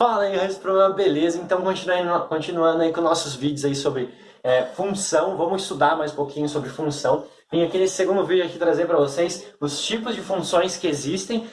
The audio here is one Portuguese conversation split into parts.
Fala aí, resto do problema, beleza? Então, continuando aí com nossos vídeos aí sobre função, vamos estudar mais um pouquinho sobre função. Vim aqui nesse segundo vídeo aqui trazer para vocês os tipos de funções que existem.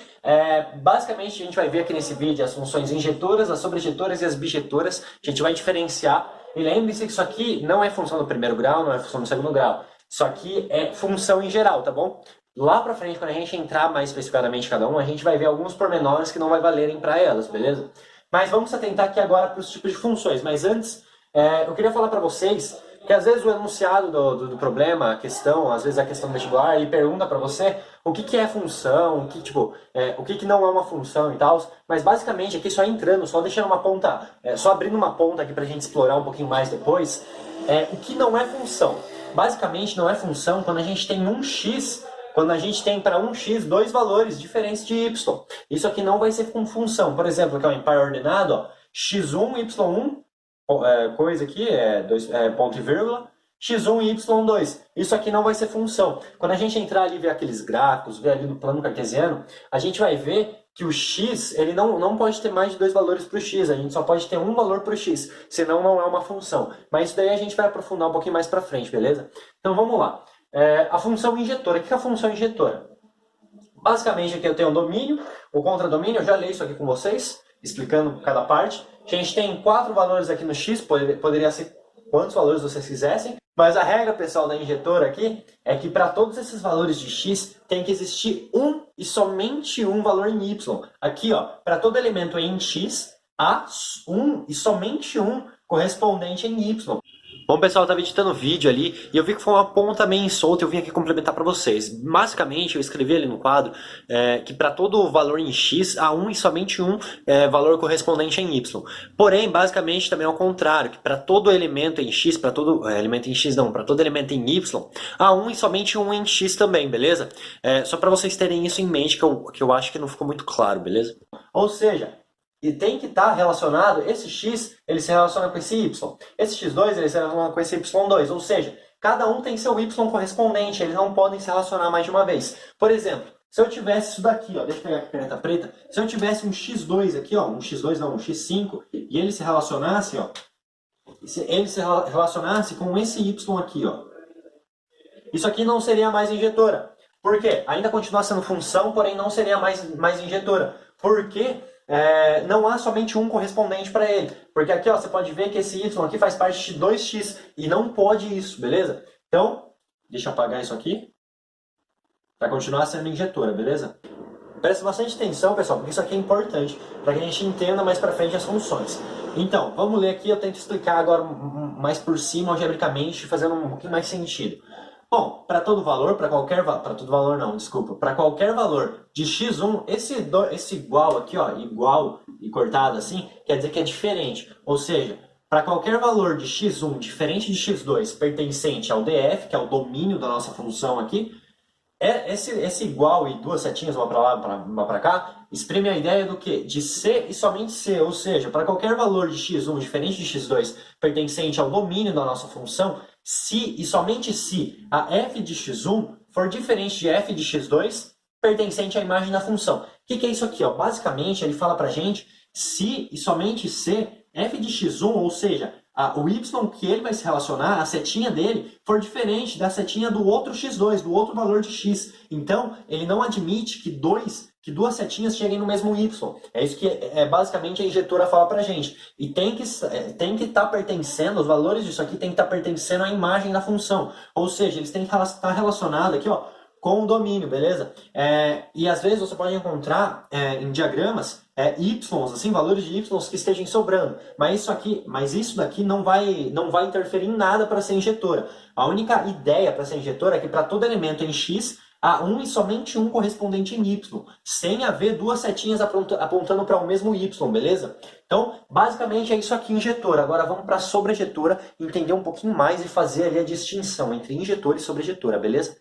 Basicamente, a gente vai ver aqui nesse vídeo as funções injetoras, as sobrejetoras e as bijetoras. A gente vai diferenciar. E lembre-se que isso aqui não é função do primeiro grau, não é função do segundo grau. Isso aqui é função em geral, tá bom? Lá pra frente, quando a gente entrar mais especificadamente em cada um, a gente vai ver alguns pormenores que não vai valerem para elas, beleza? Mas vamos atentar aqui agora para os tipos de funções. Mas antes, eu queria falar para vocês que às vezes o enunciado do problema, a questão, às vezes a questão do vestibular, ele pergunta para você o que é função, o que não é uma função e tal. Mas basicamente aqui só entrando, só deixando uma ponta, só abrindo uma ponta aqui para a gente explorar um pouquinho mais depois, o que não é função. Basicamente não é função quando a gente tem um x. Quando a gente tem para um x dois valores diferentes de y. Isso aqui não vai ser com função. Por exemplo, aqui ó, em par ordenado, ó, x1, y1, coisa aqui, ponto e vírgula, x1 e y2. Isso aqui não vai ser função. Quando a gente entrar ali e ver aqueles gráficos, ver ali no plano cartesiano, a gente vai ver que o x ele não pode ter mais de dois valores para o x. A gente só pode ter um valor para o x, senão não é uma função. Mas isso daí a gente vai aprofundar um pouquinho mais para frente, beleza? Então vamos lá. A função injetora. O que é a função injetora? Basicamente aqui eu tenho o domínio, o contradomínio, eu já li isso aqui com vocês, explicando cada parte. A gente tem 4 valores aqui no x, poderia ser quantos valores vocês quisessem, mas a regra, pessoal, da injetora aqui é que para todos esses valores de x tem que existir um e somente um valor em y. Aqui, ó, para todo elemento em x, há um e somente um correspondente em y. Bom, pessoal, eu estava editando o vídeo ali e eu vi que foi uma ponta meio solta e eu vim aqui complementar para vocês. Basicamente, eu escrevi ali no quadro que para todo valor em x, há um e somente um valor correspondente em y. Porém, basicamente, também é o contrário, que para todo elemento em x, para todo elemento em y, há um e somente um em x também, beleza? Só para vocês terem isso em mente, que eu acho que não ficou muito claro, beleza? Ou seja, e tem que estar relacionado, esse x ele se relaciona com esse y, esse x2 ele se relaciona com esse y2, ou seja, cada um tem seu y correspondente, eles não podem se relacionar mais de uma vez. Por exemplo, se eu tivesse isso daqui, ó, deixa eu pegar aqui a caneta preta, se eu tivesse um x2 aqui, ó, um x5, e ele se relacionasse, ó, com esse y aqui, ó, isso aqui não seria mais injetora. Por quê? Ainda continua sendo função, porém não seria mais injetora. Por quê? Não há somente um correspondente para ele. Porque aqui ó, você pode ver que esse y aqui faz parte de 2x e não pode isso, beleza? Então, deixa eu apagar isso aqui para continuar sendo injetora, beleza? Presta bastante atenção, pessoal, porque isso aqui é importante para que a gente entenda mais para frente as funções. Então, vamos ler aqui, eu tento explicar agora mais por cima, algebricamente, fazendo um pouquinho mais sentido. Bom, para todo valor, para qualquer valor de x1, esse igual aqui, ó, igual e cortado assim, quer dizer que é diferente. Ou seja, para qualquer valor de x1 diferente de x2 pertencente ao df, que é o domínio da nossa função aqui, esse igual e duas setinhas, uma para lá, uma para cá, exprime a ideia do quê? De C e somente C, ou seja, para qualquer valor de x1 diferente de x2 pertencente ao domínio da nossa função, se e somente se a f de x1 for diferente de f de x2 pertencente à imagem da função. O que é isso aqui? Ó? Basicamente, ele fala para gente se e somente se f de x1, ou seja, o y que ele vai se relacionar, a setinha dele, for diferente da setinha do outro x2, do outro valor de x. Então, ele não admite que duas setinhas cheguem no mesmo y. É isso que basicamente a injetora fala pra gente. E tem que estar pertencendo, os valores disso aqui tem que estar pertencendo à imagem da função. Ou seja, eles têm que estar relacionados aqui, ó, com o domínio, beleza? E às vezes você pode encontrar em diagramas y, assim, valores de y que estejam sobrando. Mas isso daqui não vai interferir em nada para ser injetora. A única ideia para ser injetora é que para todo elemento em x, há um e somente um correspondente em y, sem haver duas setinhas apontando para o mesmo y, beleza? Então, basicamente é isso aqui, injetora. Agora vamos para a sobrejetora, entender um pouquinho mais e fazer ali a distinção entre injetora e sobrejetora, beleza?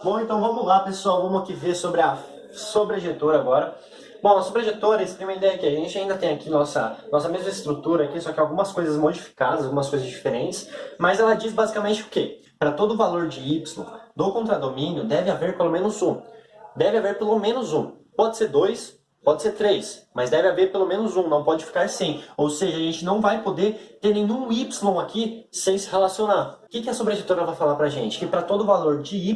Bom, então vamos lá, pessoal, vamos aqui ver sobre a sobrejetora agora. Bom, a sobrejetora, exprime a ideia que a gente ainda tem aqui nossa mesma estrutura aqui, só que algumas coisas modificadas, algumas coisas diferentes, mas ela diz basicamente o quê? Para todo valor de y do contradomínio deve haver pelo menos um. Deve haver pelo menos um. Pode ser 2, Pode ser 3, mas deve haver pelo menos um, não pode ficar sem. Ou seja, a gente não vai poder ter nenhum y aqui sem se relacionar. O que a sobreeditora vai falar para a gente? Que para todo valor de y,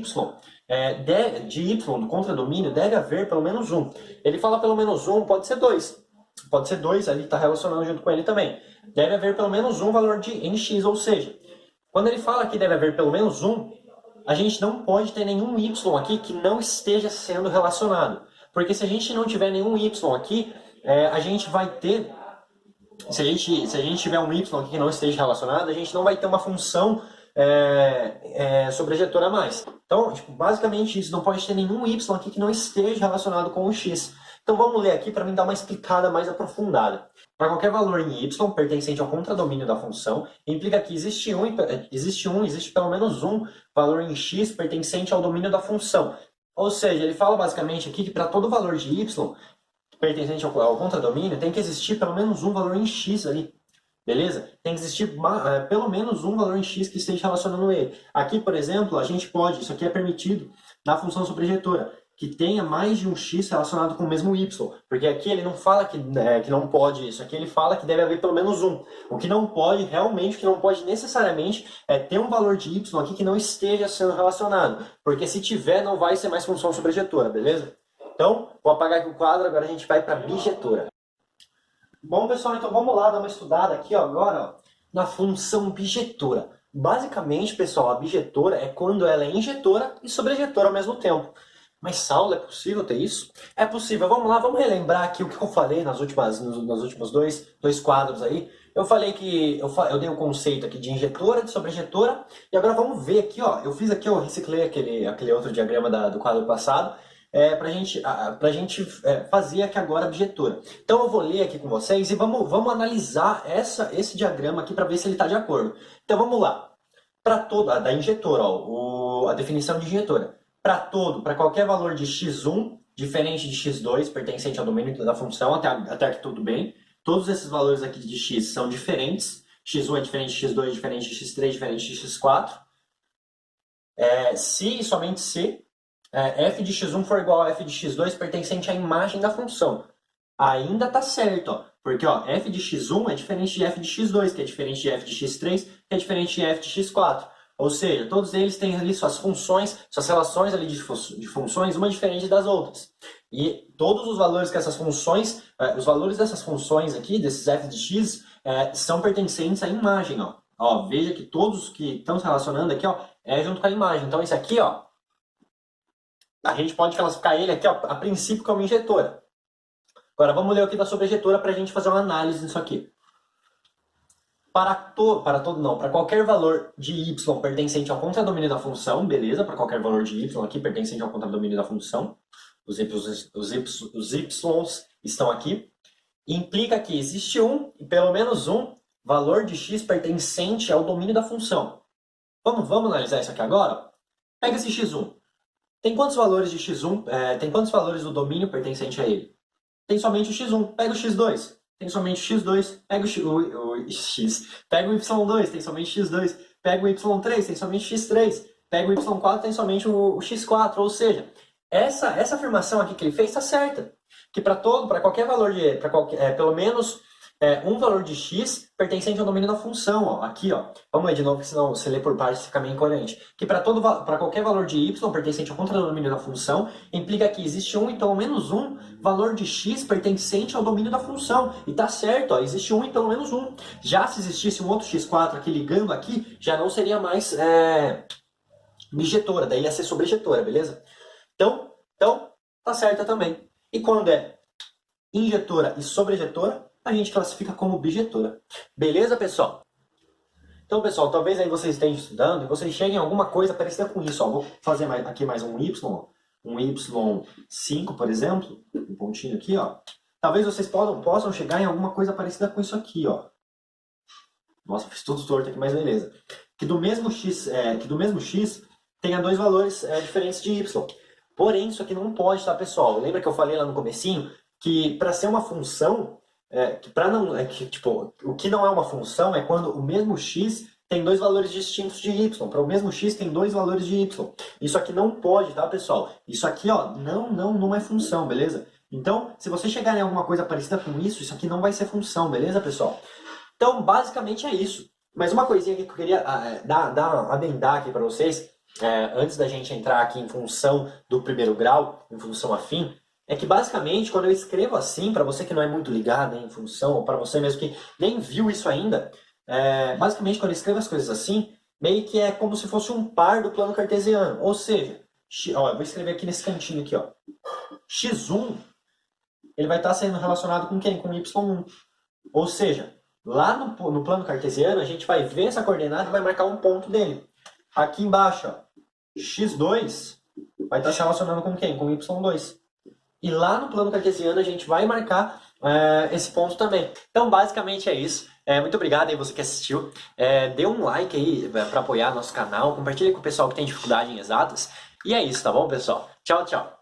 do contradomínio, deve haver pelo menos um. Ele fala pelo menos um, pode ser 2. Pode ser 2, ali está relacionando junto com ele também. Deve haver pelo menos um valor de nx, ou seja, quando ele fala que deve haver pelo menos um, a gente não pode ter nenhum y aqui que não esteja sendo relacionado. Porque se a gente não tiver nenhum y aqui, a gente vai ter... Se a gente tiver um y aqui que não esteja relacionado, a gente não vai ter uma função sobrejetora a mais. Então, tipo, basicamente isso, não pode ter nenhum y aqui que não esteja relacionado com o x. Então vamos ler aqui para mim dar uma explicada mais aprofundada. Para qualquer valor em y pertencente ao contradomínio da função, implica que existe pelo menos um valor em x pertencente ao domínio da função. Ou seja, ele fala basicamente aqui que para todo valor de y pertencente ao contradomínio, tem que existir pelo menos um valor em x ali. Beleza? Tem que existir pelo menos um valor em x que esteja relacionando ele. Aqui, por exemplo, a gente pode, isso aqui é permitido na função sobrejetora, que tenha mais de um x relacionado com o mesmo y. Porque aqui ele não fala que não pode isso, aqui ele fala que deve haver pelo menos um. O que não pode, realmente, o que não pode necessariamente é ter um valor de y aqui que não esteja sendo relacionado. Porque se tiver, não vai ser mais função sobrejetora, beleza? Então, vou apagar aqui o quadro, agora a gente vai para a bijetora. Bom, pessoal, então vamos lá dar uma estudada aqui ó, agora ó, na função bijetora. Basicamente, pessoal, a bijetora é quando ela é injetora e sobrejetora ao mesmo tempo. Mas, Saulo, é possível ter isso? É possível. Vamos lá, vamos relembrar aqui o que eu falei nos últimos dois quadros aí. Eu falei que eu dei o conceito aqui de injetora, de sobrejetora, e agora vamos ver aqui, ó. Eu fiz aqui, eu reciclei aquele outro diagrama do quadro passado, pra gente fazer aqui agora a bijetora. Então eu vou ler aqui com vocês e vamos analisar esse diagrama aqui para ver se ele está de acordo. Então vamos lá. Para toda da injetora, ó, a definição de injetora. Para qualquer valor de x1, diferente de x2, pertencente ao domínio da função, até aqui tudo bem. Todos esses valores aqui de x são diferentes. x1 é diferente de x2, diferente de x3, diferente de x4. Se e somente se f de x1 for igual a f de x2, pertencente à imagem da função. Ainda está certo, ó, porque ó, f de x1 é diferente de f de x2, que é diferente de f de x3, que é diferente de f de x4. Ou seja, todos eles têm ali suas funções, suas relações ali de funções, uma diferente das outras. E todos os valores que essas funções, os valores dessas funções aqui, desses f de x, são pertencentes à imagem. Ó, veja que todos que estão se relacionando aqui ó, junto com a imagem. Então esse aqui, ó, a gente pode classificar ele aqui ó, a princípio como injetora. Agora vamos ler aqui da sobrejetora para a gente fazer uma análise disso aqui. Para qualquer valor de y pertencente ao contradomínio da função, beleza? Para qualquer valor de y aqui pertencente ao contradomínio da função, os y's estão aqui. Implica que existe e pelo menos um valor de x pertencente ao domínio da função. Vamos analisar isso aqui agora? Pega esse x1. Tem quantos valores de x1? Tem quantos valores do domínio pertencente a ele? Tem somente o x1. Pega o x2. Tem somente o x2, pega o x, pega o y2, tem somente o x2, pega o y3, tem somente o x3, pega o y4, tem somente o x4, ou seja, essa afirmação aqui que ele fez está certa, que para qualquer valor pelo menos um valor de x pertencente ao domínio da função, ó, aqui, ó, vamos ler de novo, senão se ler por partes fica meio incoerente, que para qualquer valor de y pertencente ao contradomínio da função, implica que existe e pelo menos um valor de x pertencente ao domínio da função, e tá certo, ó, existe e pelo menos um. Já se existisse um outro x4 aqui ligando aqui, já não seria mais bijetora, daí ia ser sobrejetora, beleza? Então, tá certa também. E quando é injetora e sobrejetora, a gente classifica como bijetora. Beleza, pessoal? Então, pessoal, talvez aí vocês estejam estudando e vocês cheguem a alguma coisa parecida com isso. Ó, vou fazer aqui mais um y, um y5, por exemplo, um pontinho aqui, ó. Talvez vocês possam chegar em alguma coisa parecida com isso aqui, ó. Nossa, fiz tudo torto aqui, mas beleza. Que do mesmo x tenha dois valores diferentes de y. Porém, isso aqui não pode, tá, pessoal? Lembra que eu falei lá no comecinho que para ser uma função, o que não é uma função é quando o mesmo x tem dois valores distintos de y. Para o mesmo x tem dois valores de y. Isso aqui não pode, tá, pessoal? Isso aqui, ó, não é função, beleza? Então, se você chegar em alguma coisa parecida com isso aqui não vai ser função, beleza, pessoal? Então, basicamente é isso. Mas uma coisinha que eu queria adendar aqui para vocês, antes da gente entrar aqui em função do primeiro grau, em função afim, é que basicamente quando eu escrevo assim, para você que não é muito ligado em função, ou para você mesmo que nem viu isso ainda, basicamente quando eu escrevo as coisas assim, meio que é como se fosse um par do plano cartesiano. Ou seja, ó, eu vou escrever aqui nesse cantinho aqui, ó. x1, ele vai estar sendo relacionado com quem? Com y1. Ou seja, lá no plano cartesiano, a gente vai ver essa coordenada e vai marcar um ponto dele. Aqui embaixo, ó, x2 vai estar se relacionando com quem? Com y2. E lá no plano cartesiano a gente vai marcar esse ponto também. Então, basicamente é isso. Muito obrigado aí você que assistiu. Dê um like aí para apoiar nosso canal. Compartilhe com o pessoal que tem dificuldade em exatas. E é isso, tá bom, pessoal? Tchau, tchau.